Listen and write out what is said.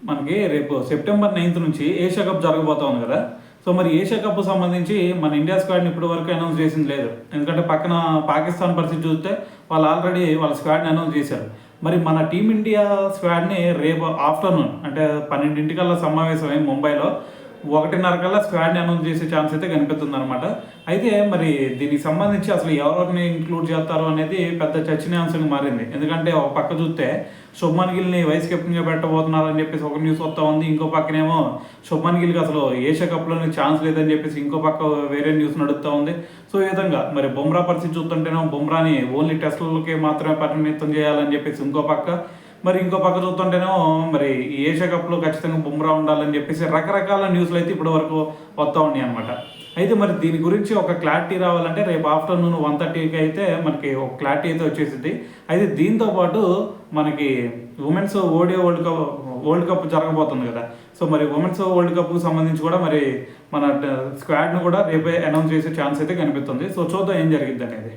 మనకి రేపు September 9th నుంచి ఏషియా కప్ జరగబోతా ఉంది కదా. సో మరి ఏషియా కప్ సంబంధించి మన ఇండియా స్క్వాడ్ని ఇప్పటి వరకు అనౌన్స్ చేసింది లేదు. ఎందుకంటే పక్కన పాకిస్తాన్ పరిస్థితి చూస్తే వాళ్ళు ఆల్రెడీ వాళ్ళ స్క్వాడ్ని అనౌన్స్ చేశారు. మరి మన టీమిండియా స్క్వాడ్ని రేపు ఆఫ్టర్నూన్ అంటే 12 సమావేశమై ముంబైలో 1:30 కల్లా స్క్వాడ్ని అనౌన్స్ చేసే ఛాన్స్ అయితే కనిపిస్తుంది అనమాట. అయితే మరి దీనికి సంబంధించి అసలు ఎవరిని ఇంక్లూడ్ చేస్తారు అనేది పెద్ద చర్చనీయాంశంగా మారింది. ఎందుకంటే ఒక పక్క చూస్తే శుభ్మన్ గిల్ని వైస్ కెప్టెన్గా పెట్టబోతున్నారు అని చెప్పేసి ఒక న్యూస్ వస్తూ ఉంది. ఇంకో పక్కనేమో శుభ్మన్ గిల్కి అసలు ఏషియా కప్లోనే ఛాన్స్ లేదని చెప్పేసి ఇంకో పక్క వేరే న్యూస్ నడుస్తూ ఉంది. సో ఈ విధంగా మరి బుమ్రా పరిస్థితి చూస్తుంటేనేమో బుమ్రాని ఓన్లీ టెస్టులకి మాత్రమే పరిమితం చేయాలని చెప్పేసి ఇంకో పక్క, మరి ఇంకో పక్క చూస్తుంటేనేమో మరి ఏషియా కప్లో ఖచ్చితంగా బుమ్రా ఉండాలని చెప్పేసి రకరకాల న్యూస్లు అయితే ఇప్పటి వరకు వస్తూ ఉన్నాయి అనమాట. అయితే మరి దీని గురించి ఒక క్లారిటీ రావాలంటే రేపు ఆఫ్టర్నూన్ 1:30కి అయితే మనకి ఒక క్లారిటీ అయితే వచ్చేసింది. అయితే దీంతో పాటు మనకి ఉమెన్స్ ఓడిఐ వరల్డ్ కప్ జరగబోతుంది కదా. సో మరి ఉమెన్స్ వరల్డ్ కప్కి సంబంధించి కూడా మరి మన స్క్వాడ్ను కూడా రేపే అనౌన్స్ చేసే ఛాన్స్ అయితే కనిపిస్తుంది. సో చూద్దాం ఏం జరిగిద్ది అనేది.